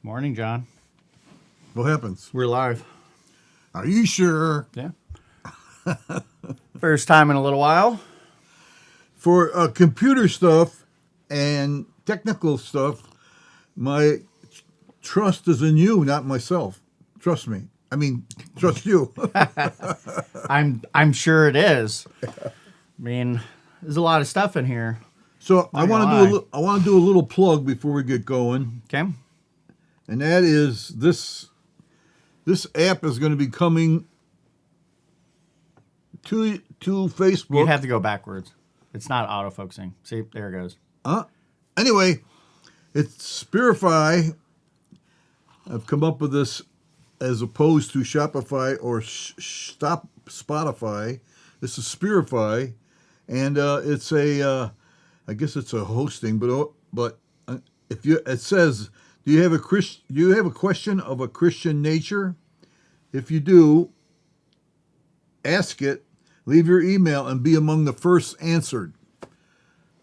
Morning, John. What happens? We're live. Are you sure? Yeah. First time in a little while. For computer stuff and technical stuff, my trust is in you, not myself. Trust me. I mean, trust you. I'm sure it is. I mean, there's a lot of stuff in here. So I want to lie. I want to do a little plug before we get going, Okay. and that is this app is going to be coming to Facebook. You have to go backwards. It's not autofocusing. See, there it goes. Anyway, it's Spirify. I've come up with this as opposed to Shopify or Spotify. This is Spirify, and it's a, I guess it's a hosting, but if it says, do you have a question of a Christian nature? If you do, ask it, leave your email, and be among the first answered.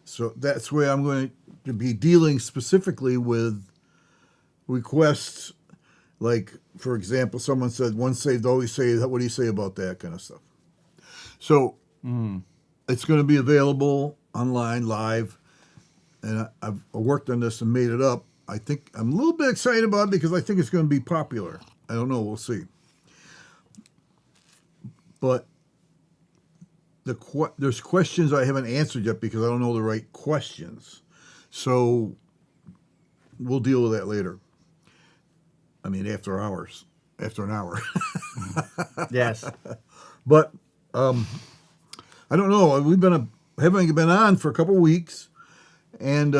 So that's where I'm going to be dealing specifically with requests. Like, for example, someone said, once saved, always saved. What do you say about that kind of stuff? So it's going to be available online, live. And I've worked on this and made it up. I think I'm a little bit excited about it because I think it's going to be popular. I don't know. We'll see. But there's questions I haven't answered yet because I don't know the right questions. So we'll deal with that later. I mean, after an hour. Yes. But I don't know. We've having been on for a couple of weeks, and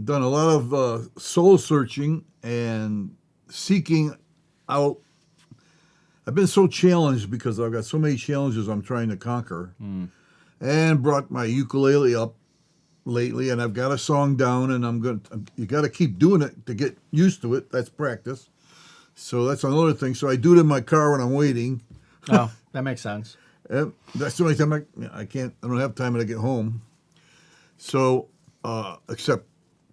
done a lot of soul searching and seeking out. I've been so challenged because I've got so many challenges I'm trying to conquer, and brought my ukulele up lately, and I've got a song down, and you got to keep doing it to get used to it. That's practice. So that's another thing. So I do it in my car when I'm waiting. Oh, that makes sense. That's the only time I don't have time when I get home. So, except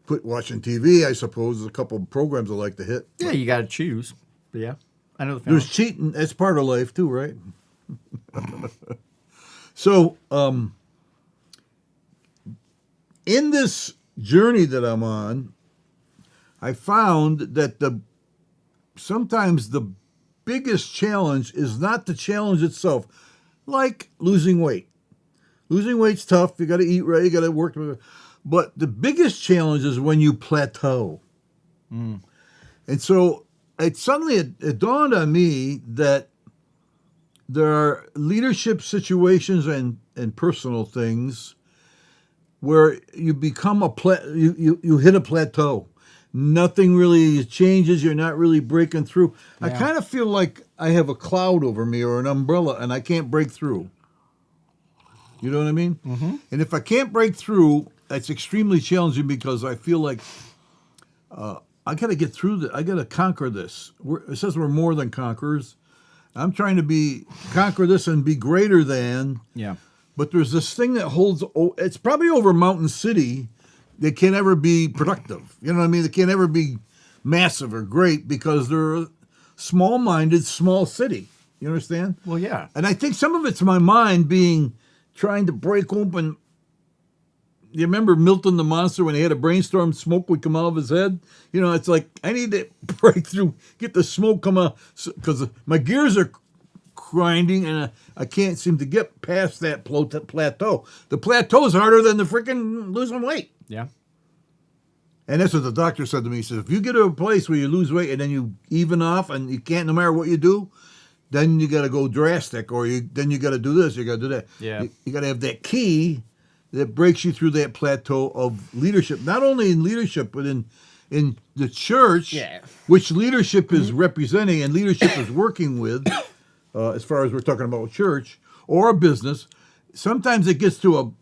quit watching TV, I suppose. There's a couple of programs I like to hit. Yeah, you got to choose. But yeah, I know the feeling. There's cheating. That's part of life too, right? So, in this journey that I'm on, I found that sometimes the biggest challenge is not the challenge itself, like losing weight. Losing weight's tough. You got to eat right. You got to work. But the biggest challenge is when you plateau. And so it suddenly dawned on me that there are leadership situations and personal things where you become you hit a plateau. Nothing really changes. You're not really breaking through. Yeah. I kind of feel like I have a cloud over me or an umbrella, and I can't break through. You know what I mean? Mm-hmm. And if I can't break through, that's extremely challenging because I feel like I got to get through this. I got to conquer this. It says we're more than conquerors. I'm trying to conquer this and be greater than. Yeah. But there's this thing that holds. It's probably over Mountain City. They can't ever be productive. You know what I mean? They can't ever be massive or great because they're a small-minded, small city. You understand? Well, yeah. And I think some of it's my mind trying to break open. You remember Milton the Monster when he had a brainstorm, smoke would come out of his head? You know, it's like, I need to break through, get the smoke come out, because my gears are grinding and I can't seem to get past that plateau. The plateau is harder than the freaking losing weight. Yeah. And that's what the doctor said to me. He said, if you get to a place where you lose weight and then you even off and you can't, no matter what you do, then you got to go drastic, or then you got to do this, you got to do that. Yeah. You got to have that key that breaks you through that plateau of leadership. Not only in leadership, but in the church, which leadership is representing and leadership is working with, as far as we're talking about church or a business. Sometimes it gets to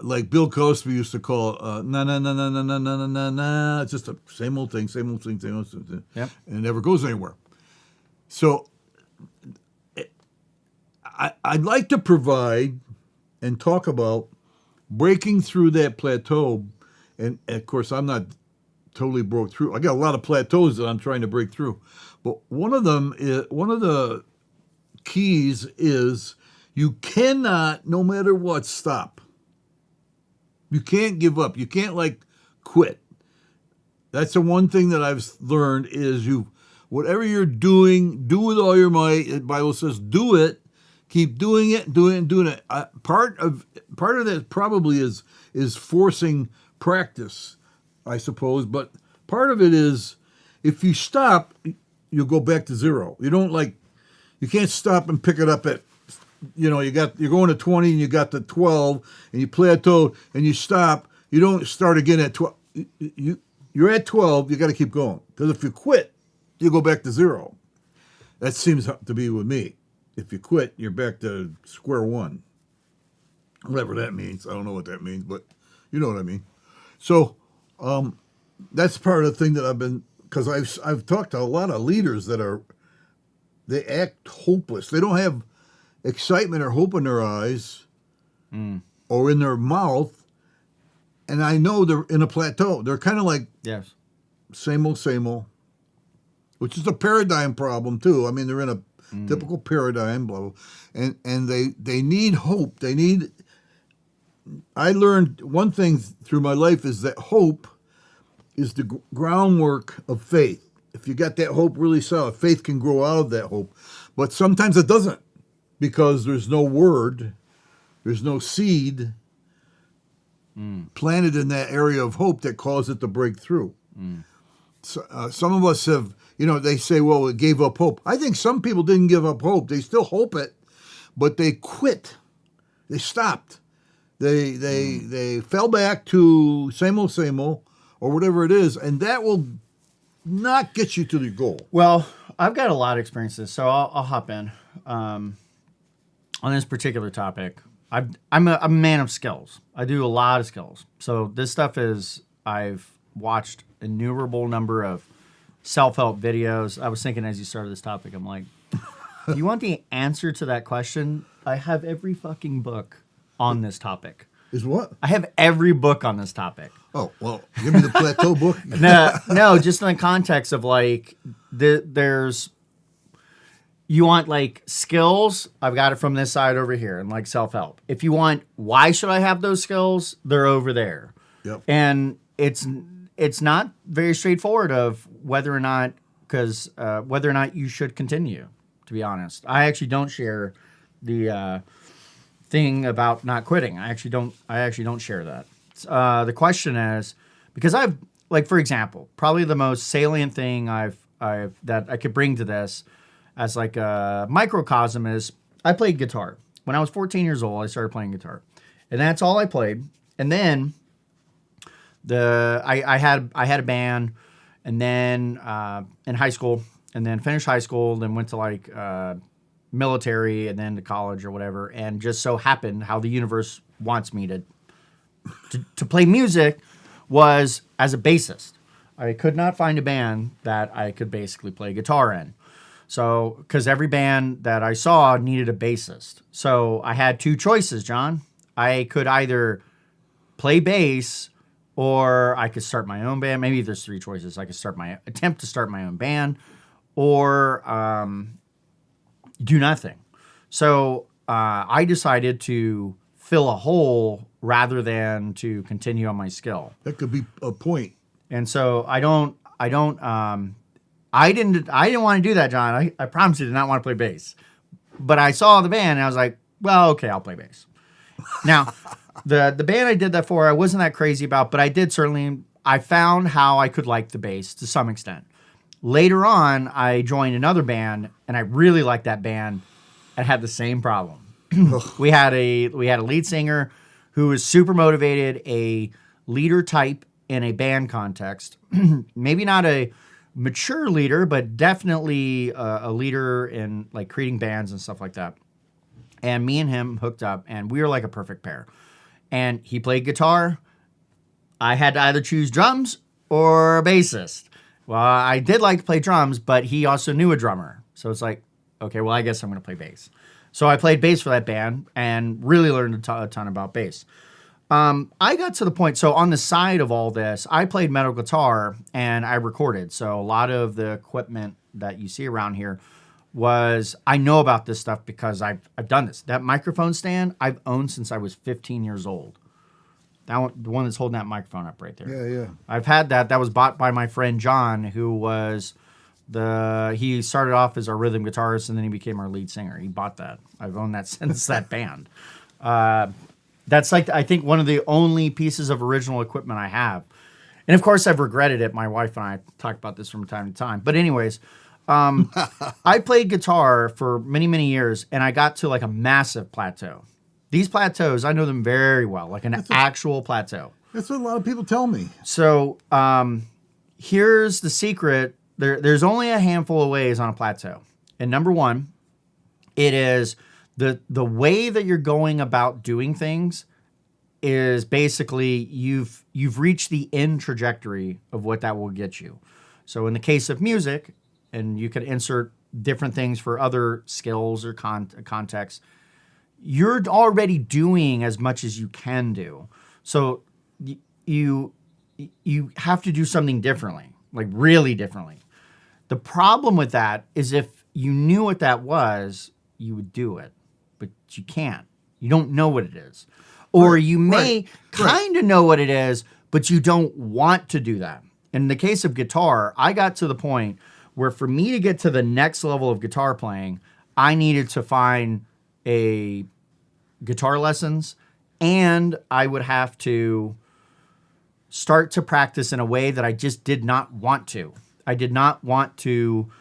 like Bill Cosby used to call, na. It's just the same old thing. Yep. And it never goes anywhere. So I'd like to provide and talk about breaking through that plateau. And of course, I'm not totally broke through. I got a lot of plateaus that I'm trying to break through, but one of the keys is you cannot, no matter what, stop. You can't give up. You can't quit. That's the one thing that I've learned is whatever you're doing, do with all your might. The Bible says, do it. Keep doing it, doing it. Part of that probably is forcing practice, I suppose. But part of it is if you stop, you'll go back to zero. You can't stop and pick it up at, you're going to 20 and you got to 12 and you plateau and you stop. You don't start again at 12. You're at 12. You got to keep going because if you quit, you go back to zero. That seems to be with me. If you quit, you're back to square one. Whatever that means. I don't know what that means, but you know what I mean. So that's part of the thing that I've been, because I've talked to a lot of leaders they act hopeless. They don't have excitement or hope in their eyes or in their mouth. And I know they're in a plateau. They're kind of like same old, which is a paradigm problem too. I mean, they're in a typical paradigm, blah, blah. And they need hope. I learned one thing through my life is that hope is the groundwork of faith. If you got that hope really solid, faith can grow out of that hope. But sometimes it doesn't because there's no word, there's no seed planted in that area of hope that caused it to break through. So, some of us have, they say, well, it gave up hope. I think some people didn't give up hope. They still hope it, but they quit. They stopped. They fell back to same old, or whatever it is, and that will not get you to the goal. Well, I've got a lot of experiences, so I'll hop in on this particular topic. I'm a man of skills. I do a lot of skills. So this stuff is, I've watched innumerable number of self-help videos. I was thinking as you started this topic, I'm like, if you want the answer to that question, I have every fucking book on this topic. Is what? I have every book on this topic. Oh, well, give me the plateau book. No, just in the context of there's, you want skills, I've got it from this side over here, and self-help. If you want, why should I have those skills? They're over there. Yep. And it's not very straightforward of whether or not you should continue, to be honest. I actually don't share the thing about not quitting. I actually don't share that. The question is, because I've, for example, probably the most salient thing that I could bring to this as a microcosm is I played guitar. When I was 14 years old, I started playing guitar. And that's all I played. And then I had a band, and then in high school, and then finished high school, then went to military, and then to college or whatever, and just so happened how the universe wants me to play music was as a bassist. I could not find a band that I could basically play guitar in. So, because every band that I saw needed a bassist. So I had two choices, John. I could either play bass or I could start my own band. Maybe there's three choices. I could attempt to start my own band or do nothing. So I decided to fill a hole rather than to continue on my skill. That could be a point. And so I didn't want to do that, John. I promise you did not want to play bass. But I saw the band and I was like, well, okay, I'll play bass. Now, the band I did that for, I wasn't that crazy about, but I found how I could like the bass to some extent. Later on, I joined another band and I really liked that band and had the same problem. We had a lead singer who was super motivated, a leader type in a band context. Maybe not a mature leader, but definitely a leader in creating bands and stuff like that. And me and him hooked up, and we were like a perfect pair. And he played guitar. I had to either choose drums or a bassist. Well, I did like to play drums, but he also knew a drummer. So it's like, okay, well, I guess I'm going to play bass. So I played bass for that band and really learned a ton about bass. I got to the point. So on the side of all this, I played metal guitar and I recorded. So a lot of the equipment that you see around here I know about this stuff because I've done this. That microphone stand I've owned since I was 15 years old. That one, the one that's holding that microphone up right there. Yeah, yeah. I've had that. That was bought by my friend Jon, who was he started off as our rhythm guitarist and then he became our lead singer. He bought that. I've owned that since that band. That's like, I think, one of the only pieces of original equipment I have. And of course, I've regretted it. My wife and I talk about this from time to time. But anyways, I played guitar for many, many years, and I got to like a massive plateau. These plateaus, I know them very well, like an actual plateau. That's what a lot of people tell me. So here's the secret. There's only a handful of ways on a plateau. And number one, it is the way that you're going about doing things is basically you've reached the end trajectory of what that will get you. So in the case of music, and you can insert different things for other skills or contexts, you're already doing as much as you can do. So you have to do something differently, like really differently. The problem with that is if you knew what that was, you would do it, but you can't. You don't know what it is. Or you may kind of know what it is, but you don't want to do that. In the case of guitar, I got to the point where for me to get to the next level of guitar playing, I needed to find a guitar lessons, and I would have to start to practice in a way that I just did not want to. I did not want to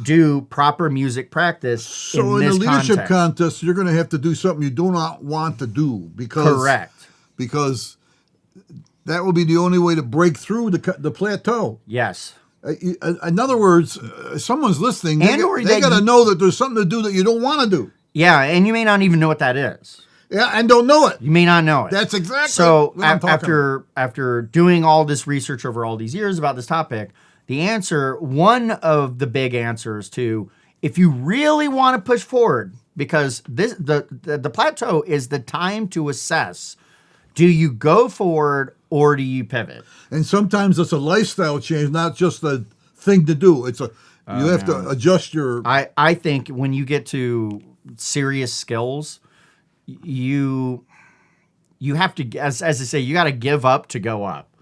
do proper music practice. So in a leadership contest, you're going to have to do something you do not want to do because that will be the only way to break through the plateau. Yes. In other words, someone's listening. They got to know that there's something to do that you don't want to do. Yeah, and you may not even know what that is. Yeah, and don't know it. You may not know it. That's exactly so. What I'm talking about. After doing all this research over all these years about this topic, one of the big answers to, if you really want to push forward, because the plateau is the time to assess, do you go forward or do you pivot? And sometimes it's a lifestyle change, not just a thing to do. You have to adjust your. I think when you get to serious skills, you have to, as I say, you got to give up to go up.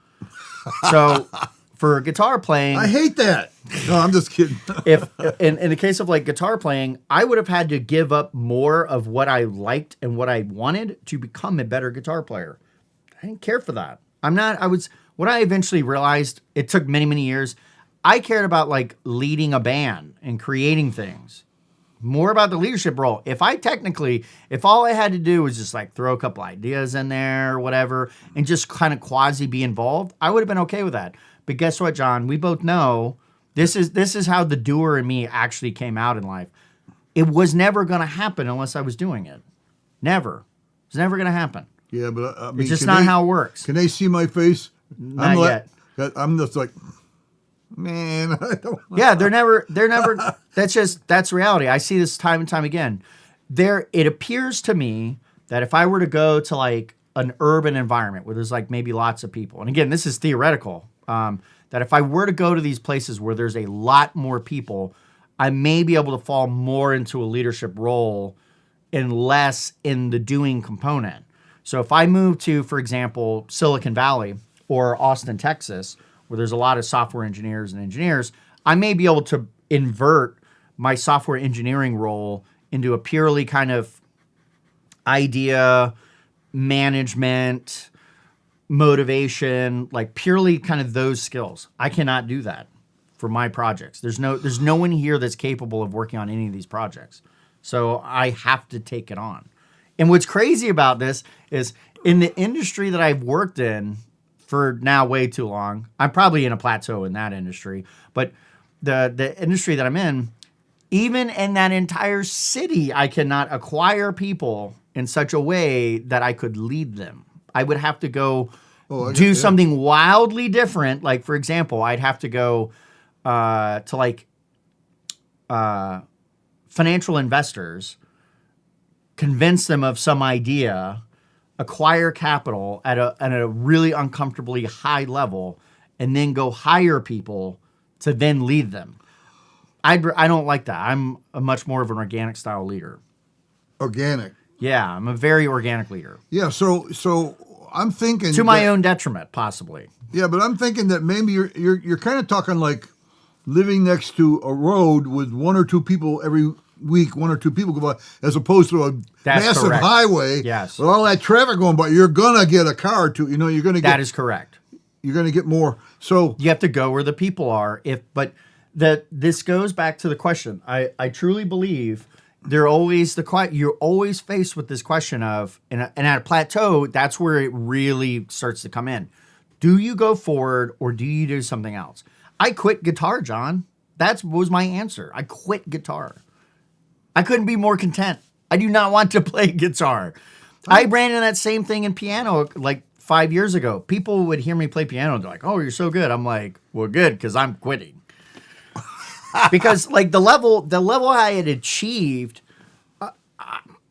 So for guitar playing, I hate that. No, I'm just kidding. If in the case of like guitar playing, I would have had to give up more of what I liked and what I wanted to become a better guitar player. I didn't care for that. What I eventually realized, it took many, many years. I cared about like leading a band and creating things. More about the leadership role. If all I had to do was just like throw a couple ideas in there or whatever and just kind of quasi be involved, I would have been okay with that. But guess what, John? We both know this is how the doer in me actually came out in life. It was never going to happen unless I was doing it. Never. It's never going to happen. Yeah, but I mean, it's just not how it works. Can they see my face? Not yet. I'm just like, man, I don't know. Yeah, they're never, that's reality. I see this time and time again. It appears to me that if I were to go to like an urban environment where there's like maybe lots of people, and again, this is theoretical, that if I were to go to these places where there's a lot more people, I may be able to fall more into a leadership role and less in the doing component. So if I move to, for example, Silicon Valley or Austin, Texas, where there's a lot of software engineers and engineers, I may be able to invert my software engineering role into a purely kind of idea management, motivation, like purely kind of those skills. I cannot do that for my projects. There's no one here that's capable of working on any of these projects. So I have to take it on. And what's crazy about this is in the industry that I've worked in for now way too long, I'm probably in a plateau in that industry, but the industry that I'm in, even in that entire city, I cannot acquire people in such a way that I could lead them. I would have to go do something wildly different. Like, for example, I'd have to go to like financial investors, convince them of some idea acquire capital at a really uncomfortably high level, and then go hire people to then lead them. I don't like that. I'm a much more of an organic style leader. Organic. Yeah, I'm a very organic leader. Yeah, so I'm thinking To my own detriment, possibly. Yeah, but I'm thinking that maybe you're kind of talking like living next to a road with one or two people every week, one or two people go by, as opposed to a massive correct. highway. Yes. With all that traffic going by, you're gonna get a car or two. You know, you're gonna get That is correct. You're gonna get more. So You have to go where the people are. This goes back to the question. I truly believe you're always faced with this question of, and at a plateau, that's where it really starts to come in. Do you go forward or do you do something else? I quit guitar, John. That was my answer. I quit guitar. I couldn't be more content. I do not want to play guitar. I ran into that same thing in piano like 5 years ago. People would hear me play piano. They're like, "Oh, you're so good." I'm like, "Well, good, because I'm quitting." Because like the level I had achieved,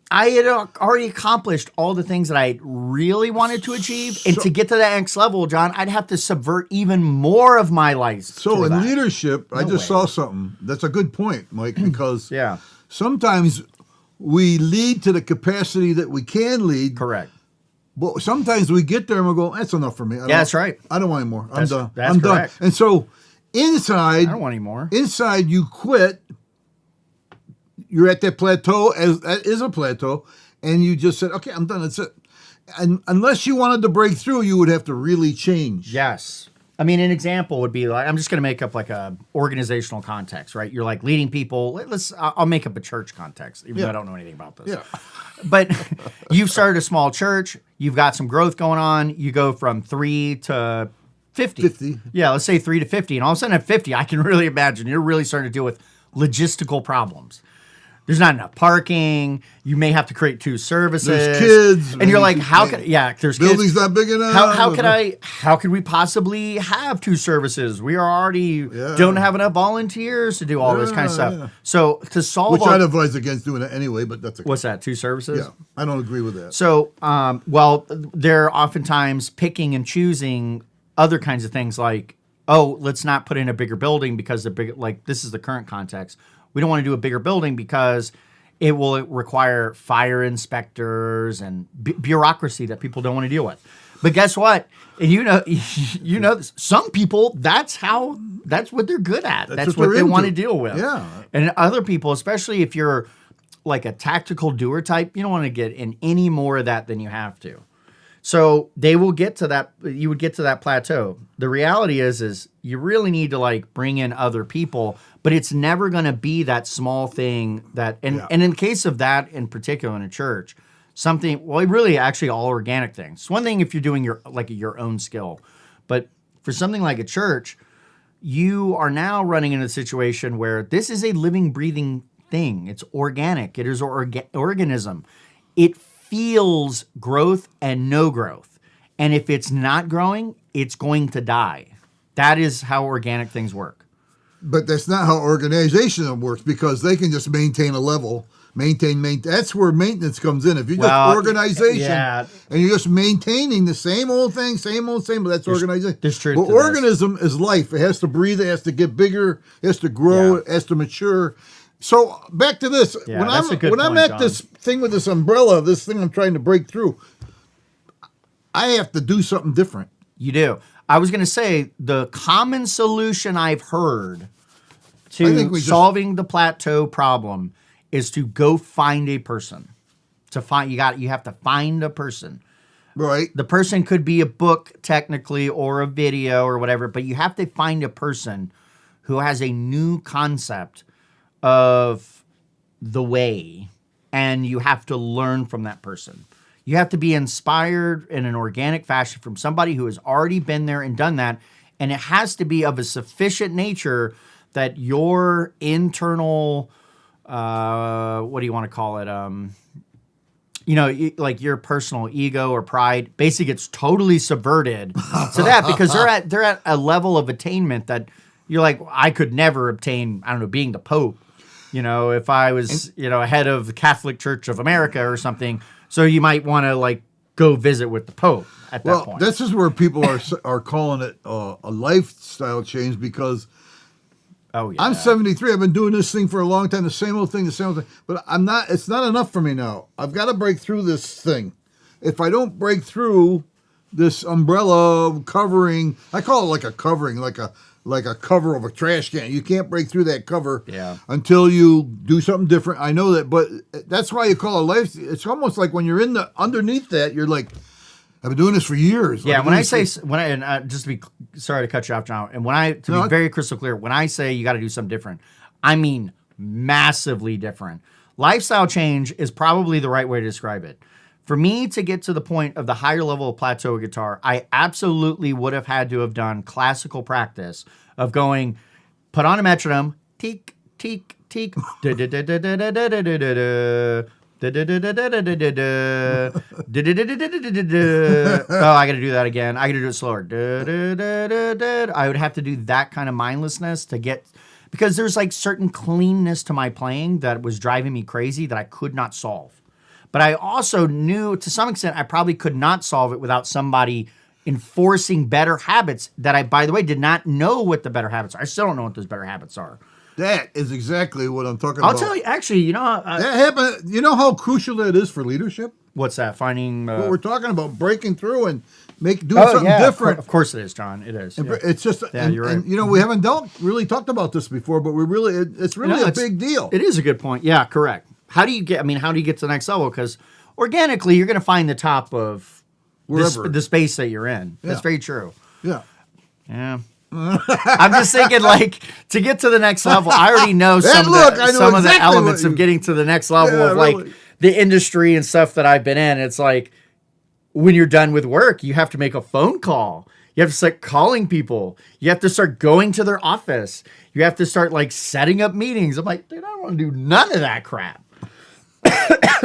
I had already accomplished all the things that I really wanted to achieve. And to get to that next level, John, I'd have to subvert even more of my life. So in leadership, I just saw something. That's a good point, Mike, because Yeah. sometimes we lead to the capacity that we can lead. Correct. But sometimes we get there and we go, that's enough for me. That's right. I don't want any more. I'm done. That's I'm correct. done. And so inside, I don't want any more. Inside you quit. You're at that plateau, that is a plateau, and you just said, okay, I'm done. That's it. And unless you wanted to break through, you would have to really change. Yes. I mean, an example would be like, I'm just going to make up like a organizational context, right? You're like leading people. I'll make up a church context, even though I don't know anything about this. Yeah. But you've started a small church. You've got some growth going on. You go from 3 to 50. 50. Yeah, let's say 3 to 50. And all of a sudden at 50, I can really imagine you're really starting to deal with logistical problems. There's not enough parking. You may have to create 2 services. There's kids. And you're like, how can, there's building's kids. not big enough. How could we possibly have 2 services? We are already don't have enough volunteers to do all this kind of stuff. Yeah. So to solve Which I'd advise against doing it anyway, but that's okay. What's that, 2 services? Yeah, I don't agree with that. So, they're oftentimes picking and choosing other kinds of things like, oh, let's not put in a bigger building because this is the current context. We don't want to do a bigger building because it will require fire inspectors and bureaucracy that people don't want to deal with. But guess what? And you know, some people, that's what they're good at. That's what they want to deal with. Yeah. And other people, especially if you're like a tactical doer type, you don't want to get in any more of that than you have to. So they will get to that. You would get to that plateau. The reality is you really need to like bring in other people, but it's never going to be that small thing that. And in the case of that in particular in a church, really actually all organic things. It's one thing if you're doing your own skill, but for something like a church, you are now running into a situation where this is a living, breathing thing. It's organic. It is organism. It feels growth and no growth. And if it's not growing, it's going to die. That is how organic things work. But that's not how organization works, because they can just maintain a level, maintain. That's where maintenance comes in. If you just organization and you're just maintaining the same old thing, but that's organization. There's truth But to this. organism is life. It has to breathe. It has to get bigger. It has to grow. It has to mature. So back to this. Yeah, when that's a good I'm point, at John. this thing with this umbrella, this thing I'm trying to break through, I have to do something different. You do. I was going to say the common solution I've heard to solving the plateau problem is to go find a person. You have to find a person. Right. The person could be a book technically or a video or whatever, but you have to find a person who has a new concept of the way, and you have to learn from that person. You have to be inspired in an organic fashion from somebody who has already been there and done that, and it has to be of a sufficient nature that your internal, what do you want to call it? Like your personal ego or pride basically gets totally subverted to that, because they're at a level of attainment that you're like, I could never obtain, I don't know, being the Pope. If I was, head of the Catholic Church of America or something. So you might want to like go visit with the Pope at that point. This is where people are calling it a lifestyle change because Oh yeah. I'm 73. I've been doing this thing for a long time, the same old thing. But I'm not. It's not enough for me now. I've got to break through this thing. If I don't break through this umbrella covering, I call it like a covering, like a cover of a trash can. You can't break through that cover until you do something different. I know that, but that's why you call it life. It's almost like when you're underneath that, you're like, I've been doing this for years. Yeah, just to be sorry to cut you off, John, and be very crystal clear, when I say you got to do something different, I mean massively different. Lifestyle change is probably the right way to describe it. For me to get to the point of the higher level of plateau guitar, I absolutely would have had to have done classical practice of going, put on a metronome, teak, teak, teak, da da da da da da da da da. Oh, I got to do that again. I got to do it slower. I would have to do that kind of mindlessness to get, because there's like certain cleanness to my playing that was driving me crazy that I could not solve. But I also knew to some extent I probably could not solve it without somebody enforcing better habits that I, by the way, did not know what the better habits are. I still don't know what those better habits are. That is exactly what I'm talking about. I'll tell you, actually, that happened. You know how crucial that is for leadership? What's that? Finding what we're talking about, breaking through and doing something different. Of course it is, John. It is. And it's just, you're right. And, we haven't really talked about this before, but it's really a big deal. It is a good point. Yeah, correct. How do you get to the next level? Because organically, you're going to find the top of the space that you're in. That's very true. Yeah. Yeah. I'm just thinking, like, to get to the next level, I already know some of the elements of getting to the next level of like the industry and stuff that I've been in. It's like when you're done with work, you have to make a phone call. You have to start calling people. You have to start going to their office. You have to start like setting up meetings. I'm like, dude, I don't want to do none of that crap.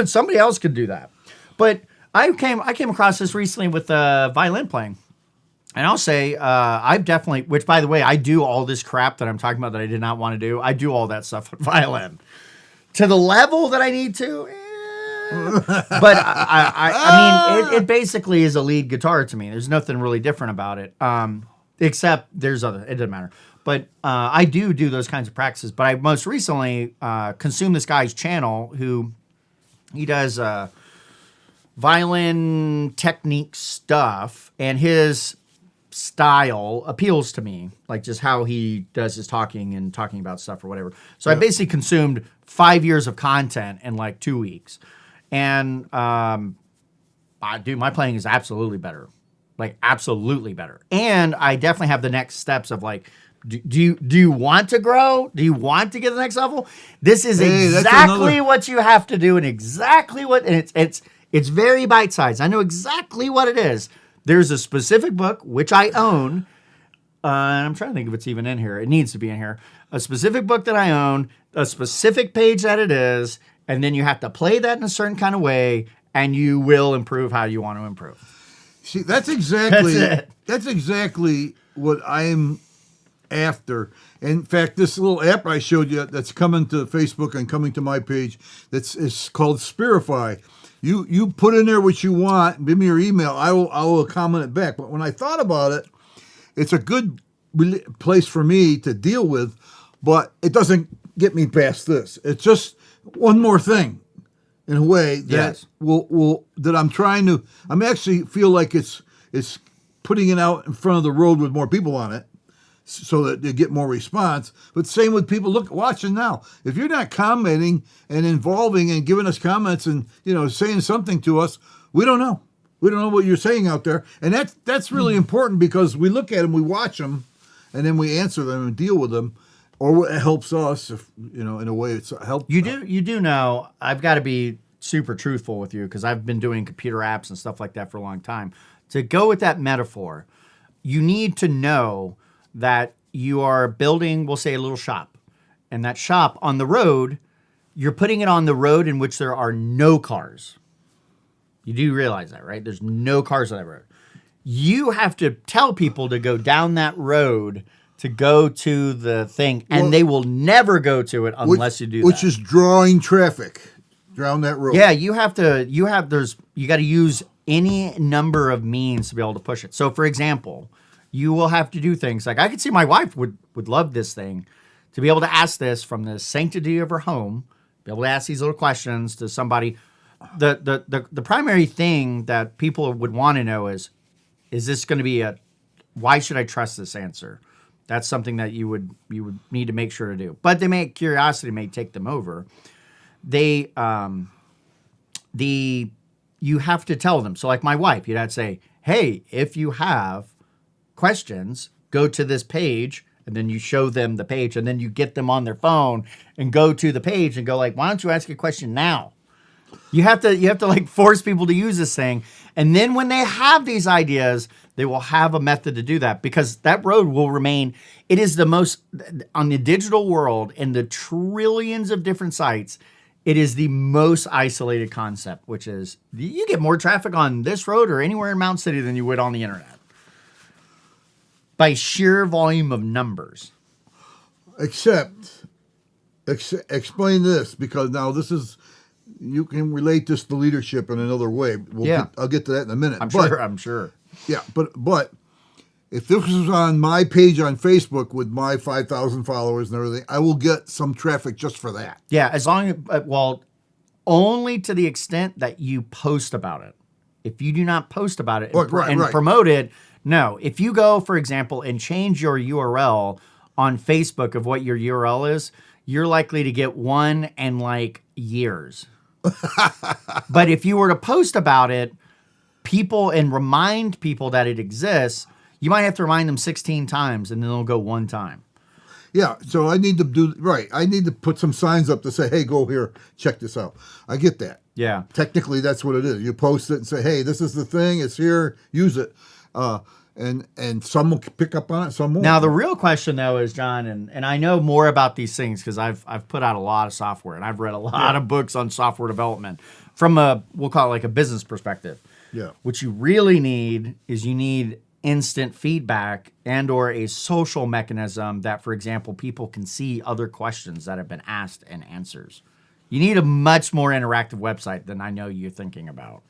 Somebody else could do that. But I came across this recently with violin playing. And I'll say, I've definitely, which by the way, I do all this crap that I'm talking about that I did not want to do. I do all that stuff with violin. To the level that I need to. But I mean, it basically is a lead guitar to me. There's nothing really different about it. Except it doesn't matter. But I do those kinds of practices. But I most recently consumed this guy's channel he does violin technique stuff. And his style appeals to me, like just how he does his talking and talking about stuff or whatever. So I basically consumed 5 years of content in like 2 weeks, and my playing is absolutely better, like absolutely better. And I definitely have the next steps of like, do you want to grow? Do you want to get to the next level? This is exactly what you have to do, and exactly what, and it's very bite sized. I know exactly what it is. There's a specific book, which I own, and I'm trying to think if it's even in here. It needs to be in here. A specific book that I own, a specific page that it is, and then you have to play that in a certain kind of way, and you will improve how you want to improve. See, that's exactly what I'm after. In fact, this little app I showed you that's coming to Facebook and coming to my page, it's called Spirify. You put in there what you want. Give me your email. I will comment it back. But when I thought about it, it's a good place for me to deal with, but it doesn't get me past this. It's just one more thing, in a way that that I'm trying to. I'm actually feel like it's putting it out in front of the road with more people on it, so that they get more response. But same with people watching now. If you're not commenting and involving and giving us comments and saying something to us, we don't know. We don't know what you're saying out there, and that's really important because we look at them, we watch them, and then we answer them and deal with them, or it helps us. If in a way, it's helpful. You do know. I've got to be super truthful with you because I've been doing computer apps and stuff like that for a long time. To go with that metaphor, you need to know that you are building, we'll say, a little shop. And that shop on the road, you're putting it on the road in which there are no cars. You do realize that, right? There's no cars on that road. You have to tell people to go down that road to go to the thing, and they will never go to it unless you do that. Which is drawing traffic down that road. Yeah, you got to use any number of means to be able to push it. So, for example, you will have to do things like I could see my wife would love this thing to be able to ask this from the sanctity of her home, be able to ask these little questions to somebody. The primary thing that people would want to know is this going to be why should I trust this answer? That's something that you would need to make sure to do. But curiosity may take them over. You have to tell them. So like my wife, you'd have to say, hey, if you have questions, go to this page, and then you show them the page, and then you get them on their phone and go to the page and go like, why don't you ask a question now? You have to like force people to use this thing. And then when they have these ideas, they will have a method to do that, because that road will remain. It is the most, on the digital world, in the trillions of different sites, it is the most isolated concept, which is you get more traffic on this road or anywhere in Mountain City than you would on the internet. By sheer volume of numbers. Except, explain this, because now this is, you can relate this to leadership in another way. I'll get to that in a minute. I'm sure. Yeah, but if this was on my page on Facebook with my 5,000 followers and everything, I will get some traffic just for that. Yeah, as long as, only to the extent that you post about it. If you do not post about it and promote it, no. If you go, for example, and change your URL on Facebook of what your URL is, you're likely to get one in like years. But if you were to post about it, and remind people that it exists, you might have to remind them 16 times, and then they'll go one time. Yeah, so I need to put some signs up to say, hey, go here, check this out. I get that. Yeah. Technically, that's what it is. You post it and say, hey, this is the thing. It's here. Use it. And some will pick up on it, some won't. Now, the real question, though, is, John, and I know more about these things because I've put out a lot of software, and I've read a lot of books on software development from we'll call it like a business perspective. Yeah. What you really need is instant feedback and or a social mechanism that, for example, people can see other questions that have been asked and answers. You need a much more interactive website than I know you're thinking about.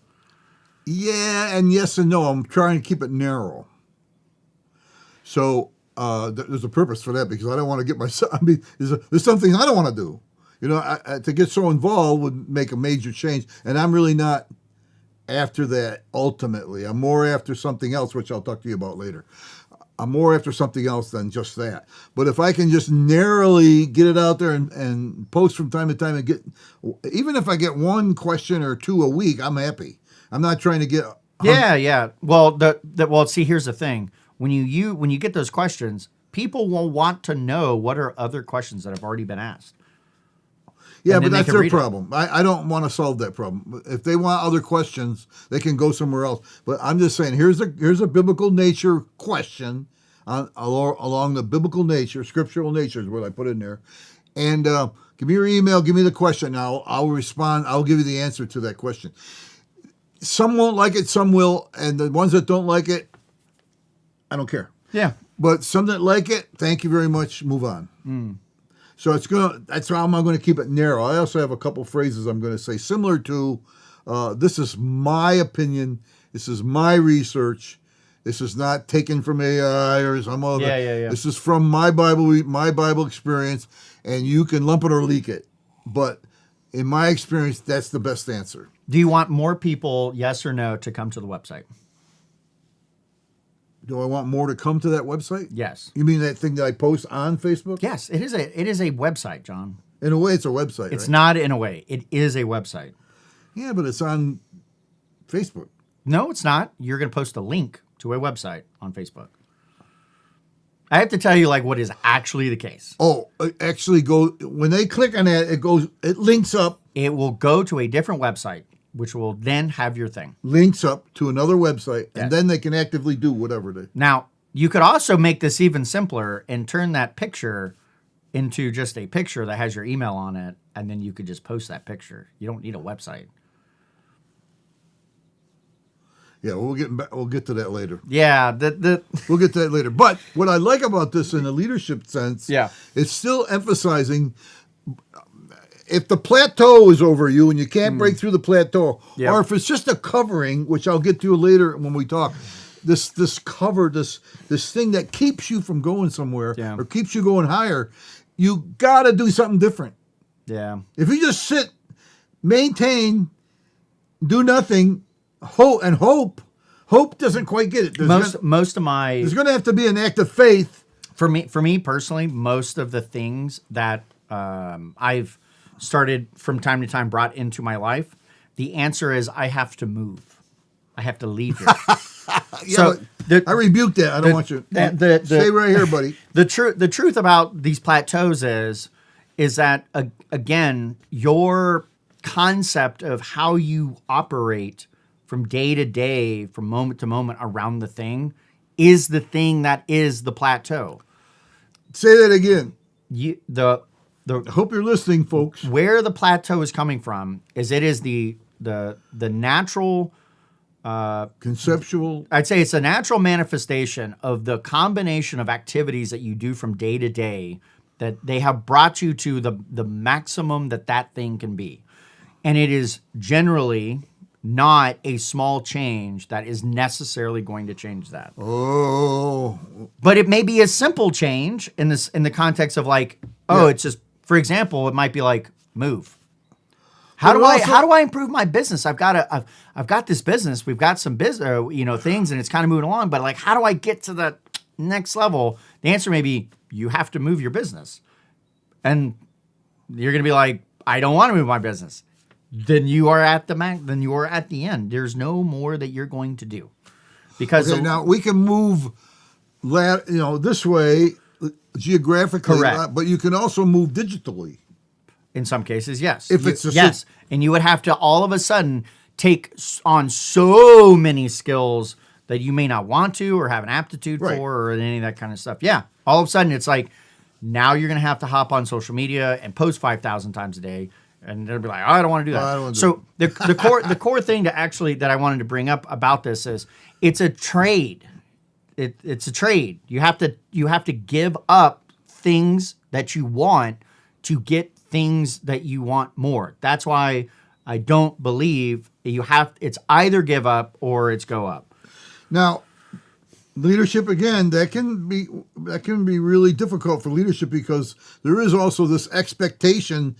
Yeah, and yes and no. I'm trying to keep it narrow. So there's a purpose for that, because I don't want to get myself, there's something I don't want to do. You know, to get so involved would make a major change, and I'm really not after that ultimately. I'm more after something else, which I'll talk to you about later. I'm more after something else than just that. But if I can just narrowly get it out there and post from time to time and even if I get one question or two a week, I'm happy. I'm not trying to get. Yeah. Well, see, here's the thing. When you get those questions, people will want to know what are other questions that have already been asked. Yeah, but that's their problem. I don't want to solve that problem. If they want other questions, they can go somewhere else. But I'm just saying, here's a biblical nature question along the biblical nature, scriptural nature is what I put in there. And give me your email, give me the question. Now I'll respond. I'll give you the answer to that question. Some won't like it, some will, and the ones that don't like it, I don't care. Yeah. But some that like it, thank you very much. Move on. So that's how I'm going to keep it narrow. I also have a couple phrases I'm going to say similar to, this is my opinion, this is my research, this is not taken from AI or some other. Yeah. This is from my Bible experience, and you can lump it or leak it. But in my experience, that's the best answer. Do you want more people, yes or no, to come to the website? Do I want more to come to that website? Yes. You mean that thing that I post on Facebook? Yes, it is a website, John. In a way, it's a website. It's right? not in a way. It is a website. Yeah, but it's on Facebook. No, it's not. You're going to post a link to a website on Facebook. I have to tell you, like, what is actually the case. Oh, actually, when they click on that, it links up. It will go to a different website, which will then have your thing. Links up to another website, Yes. and then they can actively do whatever they. Now, you could also make this even simpler and turn that picture into just a picture that has your email on it, and then you could just post that picture. You don't need a website. Yeah, we'll get to that later. Yeah, We'll get to that later. But what I like about this in a leadership sense, Yeah. it's still emphasizing if the plateau is over you and you can't break through the plateau, Yep. or if it's just a covering, which I'll get to later when we talk, this cover, this thing that keeps you from going somewhere Yeah. or keeps you going higher, you got to do something different. Yeah. If you just sit, maintain, do nothing, hope doesn't quite get it. Most of There's my going to have to be an act of faith. for me personally, most of the things that I've started from time to time brought into my life, the answer is I have to move. I have to leave here. Yeah, I rebuke that. I don't want you. Stay right here, buddy. The truth about these plateaus is that again, your concept of how you operate from day to day, from moment to moment around the thing is the thing that is the plateau. Say that again. I hope you're listening, folks. Where the plateau is coming from is it is the natural conceptual. I'd say it's a natural manifestation of the combination of activities that you do from day to day that they have brought you to the maximum that thing can be. And it is generally not a small change that is necessarily going to change that. Oh. But it may be a simple change in the context of like, it's just, for example, it might be like move. How do I improve my business? I've got this business. We've got some business, things, and it's kind of moving along. But like, how do I get to the next level? The answer may be you have to move your business, and you're going to be like, I don't want to move my business. Then you are at the max. Then you are at the end. There's no more that you're going to do, because now we can move, this way geographically, correct. But you can also move digitally. In some cases, yes. If it's yes, and you would have to all of a sudden take on so many skills that you may not want to or have an aptitude for or any of that kind of stuff. Yeah, all of a sudden it's like now you're going to have to hop on social media and post 5,000 times a day, and they'll be like, I don't want to do that. I don't wanna do so the core thing that I wanted to bring up about this is it's a trade. It's a trade. You have to give up things that you want to get things that you want more. That's why I don't believe it's either give up or it's go up. Now, leadership again, that can be really difficult for leadership because there is also this expectation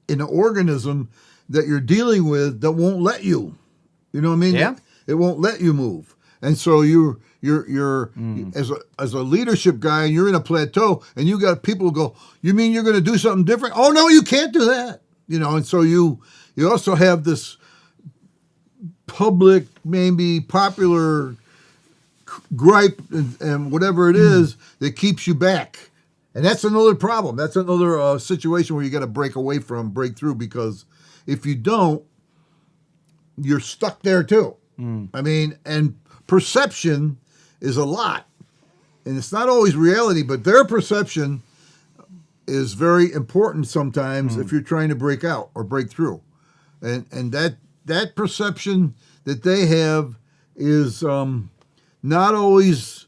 in an organism that you're dealing with that won't let you. You know what I mean? Yeah. It won't let you move. And so you're as a leadership guy, and you're in a plateau, and you got people who go, you mean you're going to do something different? Oh no, you can't do that. And so you also have this public, maybe popular gripe and whatever it is that keeps you back, and that's another problem. That's another situation where you got to break through, because if you don't, you're stuck there too. I mean, and perception is a lot, and it's not always reality, but their perception is very important sometimes if you're trying to break out or break through, and that perception that they have is not always,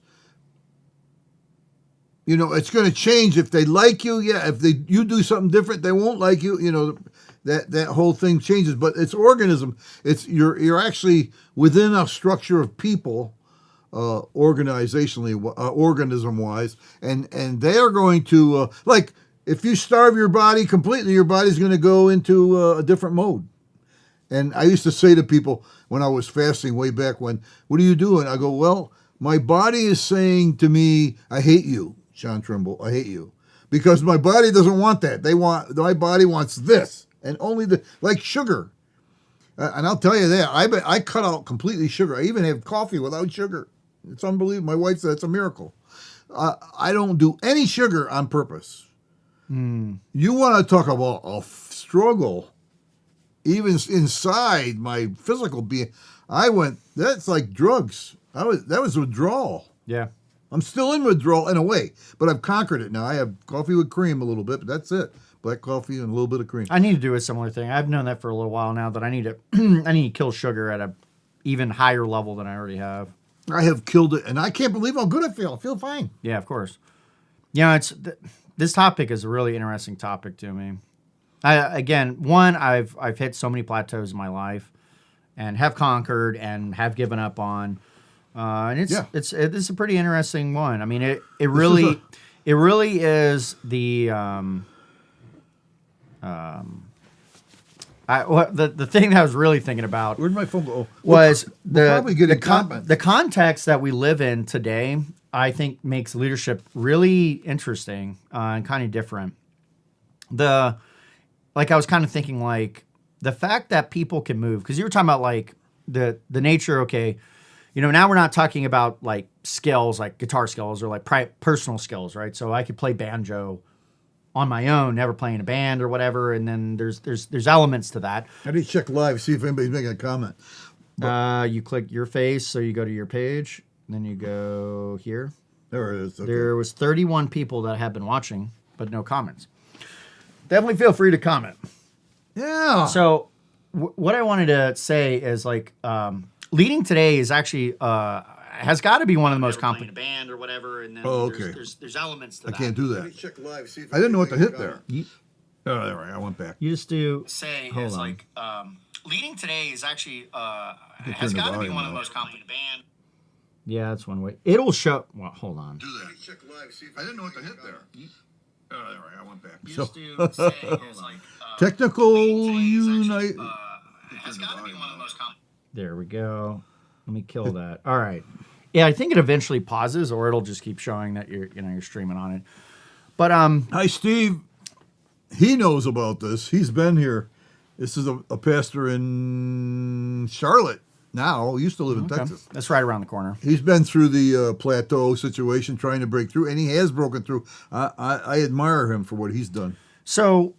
it's going to change if they like you. Yeah, if you do something different, they won't like you. That whole thing changes. But it's organism. It's you're actually within a structure of people, organizationally, organism-wise, and they are going to like if you starve your body completely, your body's going to go into a different mode. And I used to say to people when I was fasting way back when, what are you doing? I go, well, my body is saying to me, I hate you, John Trimble, I hate you. Because my body doesn't want that. My body wants this. And only like sugar. And I'll tell you that, I cut out completely sugar. I even have coffee without sugar. It's unbelievable. My wife said it's a miracle. I don't do any sugar on purpose. You want to talk about a struggle. Even inside my physical being, that's like drugs. That was withdrawal. Yeah. I'm still in withdrawal in a way, but I've conquered it now. I have coffee with cream a little bit, but that's it. Black coffee and a little bit of cream. I need to do a similar thing. I've known that for a little while now, that I need to kill sugar at a even higher level than I already have. I have killed it, and I can't believe how good I feel. I feel fine. Yeah, of course. This topic is a really interesting topic to me. I've hit so many plateaus in my life, and have conquered and have given up on, and this is a pretty interesting one. I mean, it really is the the thing that I was really thinking about. Where'd my phone go? Was the context that we live in today? I think makes leadership really interesting and kind of different. I was kind of thinking like the fact that people can move, because you were talking about like the nature. Okay, now we're not talking about like skills, like guitar skills or like personal skills, right? So I could play banjo on my own, never playing a band or whatever, and then there's elements to that. I need to check live, see if anybody's making a comment. You click your face, so you go to your page, and then you go here. There it is. Okay. There was 31 people that have been watching, but no comments. Definitely feel free to comment. Yeah. So what I wanted to say is like leading today is actually has got to be one of the most complicated band or whatever, and then there's elements to that. I can't do that. Check live, see if I didn't know what to hit there. All right, I went back. You just do hold on. Like leading today is actually has got to be one of the most complicated band. Yeah, that's one way. It'll show. Well, hold on. Do that. Check live, see if I didn't know what to hit there. All right, I went back. You just do like technical unite. Has got to be one of the most complicated. There we go. Let me kill that. All right. Yeah, I think it eventually pauses, or it'll just keep showing that you're streaming on it. But hi, Steve. He knows about this. He's been here. This is a pastor in Charlotte now. He used to live in Texas. That's right around the corner. He's been through the plateau situation, trying to break through, and he has broken through. I admire him for what he's done. So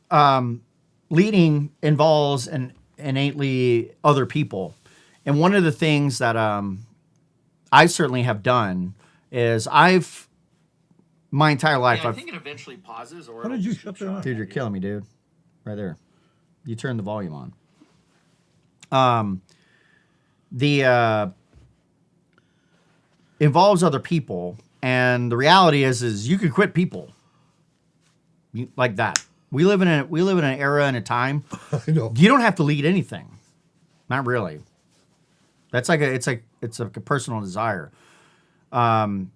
leading involves innately other people. And one of the things that I certainly have done is my entire life. Yeah, I think it eventually pauses. Or how did you shut that off? Dude, you're killing me, dude. Right there. You turn the volume on. Involves other people, and the reality is you could quit people like that. We live in an era and a time. I know. You don't have to lead anything. Not really. That's it's a personal desire. And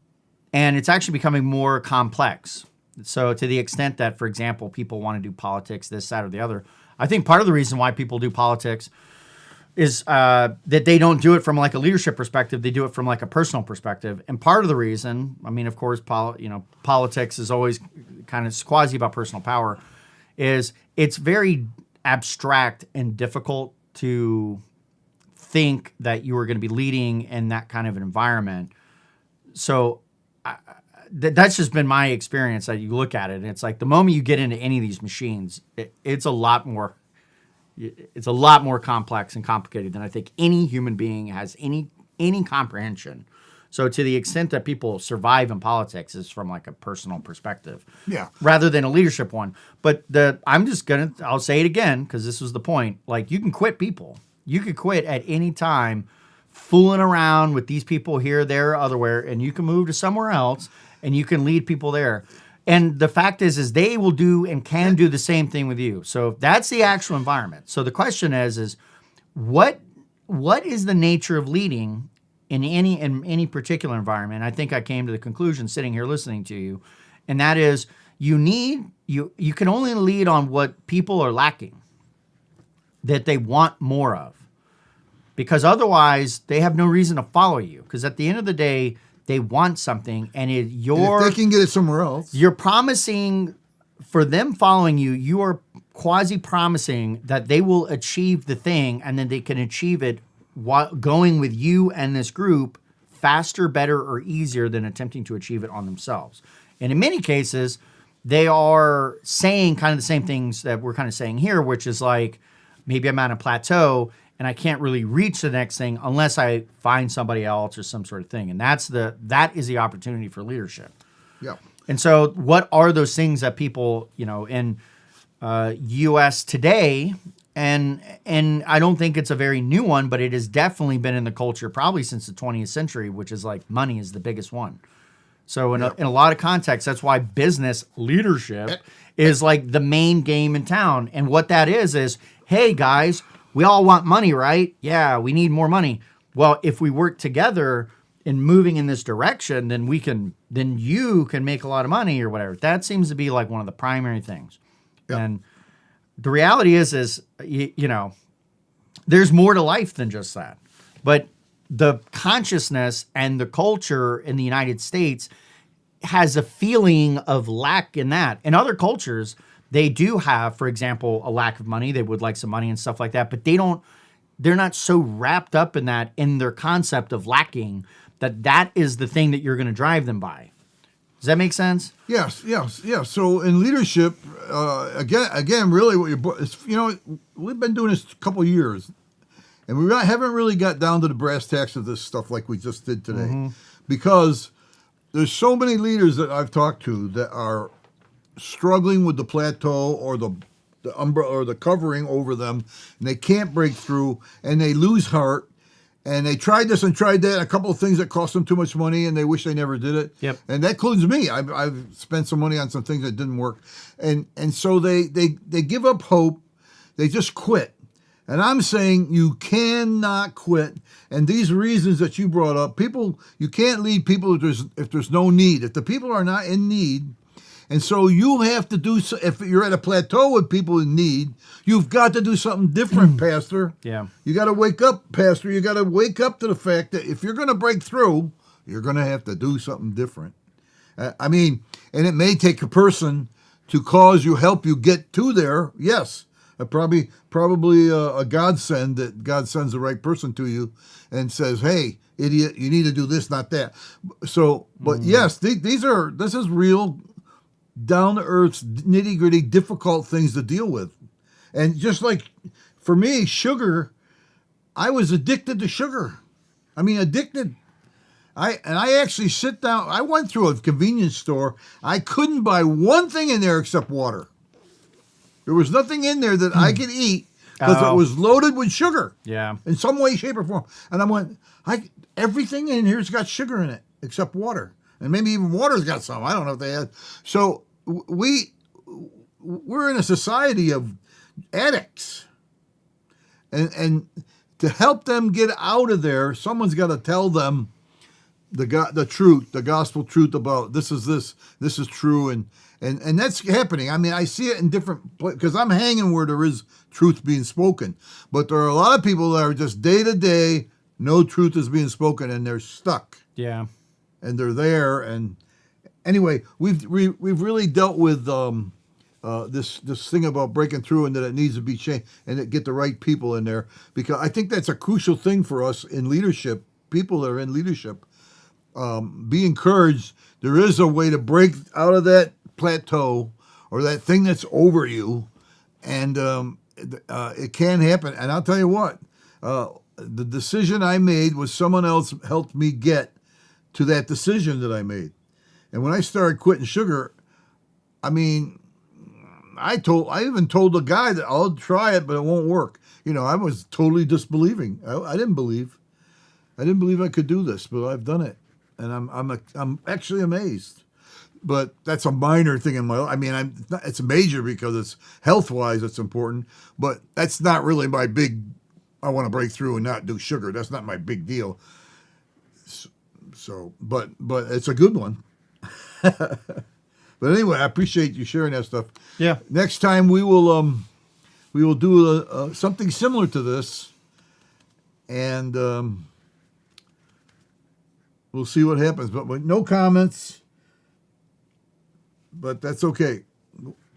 it's actually becoming more complex. So to the extent that, for example, people want to do politics, this, that, or the other, I think part of the reason why people do politics is that they don't do it from like a leadership perspective. They do it from like a personal perspective. And part of the reason, I mean, of course, politics is always kind of quasi about personal power, is it's very abstract and difficult to think that you are going to be leading in that kind of an environment. So that's just been my experience, that you look at it and it's like the moment you get into any of these machines, it's a lot more complex and complicated than I think any human being has any comprehension. So to the extent that people survive in politics is from like a personal perspective, rather than a leadership one. But I'll say it again, because this was the point. Like, you can quit people. You could quit at any time, fooling around with these people here, there, otherwhere, and you can move to somewhere else and you can lead people there. And the fact is they will do and can do the same thing with you. So that's the actual environment. So the question is what is the nature of leading in any particular environment? I think I came to the conclusion sitting here listening to you, and that is you can only lead on what people are lacking, that they want more of, because otherwise they have no reason to follow you, because at the end of the day they want something, and if they can get it somewhere else, you're promising for them following you. You are quasi promising that they will achieve the thing, and then they can achieve it while going with you and this group faster, better, or easier than attempting to achieve it on themselves. And in many cases, they are saying kind of the same things that we're kind of saying here, which is like, maybe I'm at a plateau and I can't really reach the next thing unless I find somebody else or some sort of thing. And that is the opportunity for leadership. Yeah. And so what are those things that people, in U.S. today, and I don't think it's a very new one, but it has definitely been in the culture probably since the 20th century, which is like money is the biggest one. So in a lot of contexts, that's why business leadership is like the main game in town. And what that is, hey guys, we all want money, right? Yeah, we need more money. Well, if we work together in moving in this direction, then you can make a lot of money or whatever. That seems to be like one of the primary things. Yep. And the reality is you know, there's more to life than just that. But the consciousness and the culture in the United States has a feeling of lack in that. In other cultures, they do have, for example, a lack of money. They would like some money and stuff like that, but they're not so wrapped up in that, in their concept of lacking, that is the thing that you're going to drive them by. Does that make sense? Yes. So in leadership, again, really, we've been doing this a couple of years, and we haven't really got down to the brass tacks of this stuff like we just did today, because there's so many leaders that I've talked to that are struggling with the plateau or the umbrella or the covering over them, and they can't break through, and they lose heart. And they tried this and tried that, a couple of things that cost them too much money, and they wish they never did it. Yep. And that includes me. I've spent some money on some things that didn't work. And so they give up hope. They just quit. And I'm saying you cannot quit. And these reasons that you brought up, you can't lead people if there's no need. If the people are not in need, and so you have to do, if you're at a plateau with people in need, you've got to do something different, Pastor. Yeah. You got to wake up, Pastor. You got to wake up to the fact that if you're going to break through, you're going to have to do something different. And it may take a person to help you get to there. Yes. Probably a godsend that God sends the right person to you and says, hey, idiot, you need to do this, not that. So, but yes, this is real, down-to-earth, nitty-gritty, difficult things to deal with. And just like, for me, sugar, I was addicted to sugar. Addicted. I actually sit down, I went through a convenience store, I couldn't buy one thing in there except water. There was nothing in there that I could eat because it was loaded with sugar. Yeah. In some way, shape, or form. And I went, everything in here's got sugar in it except water. And maybe even water's got some. I don't know if they had. So we're in a society of addicts. And to help them get out of there, someone's got to tell them the truth, the gospel truth about this is true, and that's happening. I see it in different places because I'm hanging where there is truth being spoken, but there are a lot of people that are just day to day, no truth is being spoken, and they're stuck. Yeah, and they're there. And anyway, we've really dealt with this thing about breaking through and that it needs to be changed and to get the right people in there, because I think that's a crucial thing for us in leadership. People that are in leadership. Be encouraged. There is a way to break out of that plateau or that thing that's over you, and it can happen. And I'll tell you what, the decision I made was someone else helped me get to that decision that I made. And when I started quitting sugar, I even told the guy that I'll try it, but it won't work. I was totally disbelieving. I didn't believe I could do this, but I've done it. And I'm actually amazed, but that's a minor thing in my life. It's major because it's health-wise it's important, but that's not really my big. I want to break through and not do sugar. That's not my big deal. So, but it's a good one. But anyway, I appreciate you sharing that stuff. Yeah. Next time we will do something similar to this, and. We'll see what happens, but with no comments. But that's okay.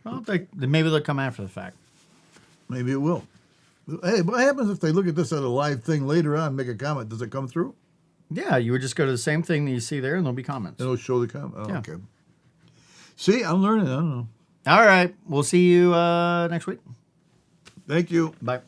Well, maybe they'll come after the fact. Maybe it will. Hey, what happens if they look at this at a live thing later on and make a comment? Does it come through? Yeah, you would just go to the same thing that you see there, and there'll be comments. It'll show the comment. Oh, yeah. Okay. See, I'm learning. I don't know. All right. We'll see you next week. Thank you. Bye.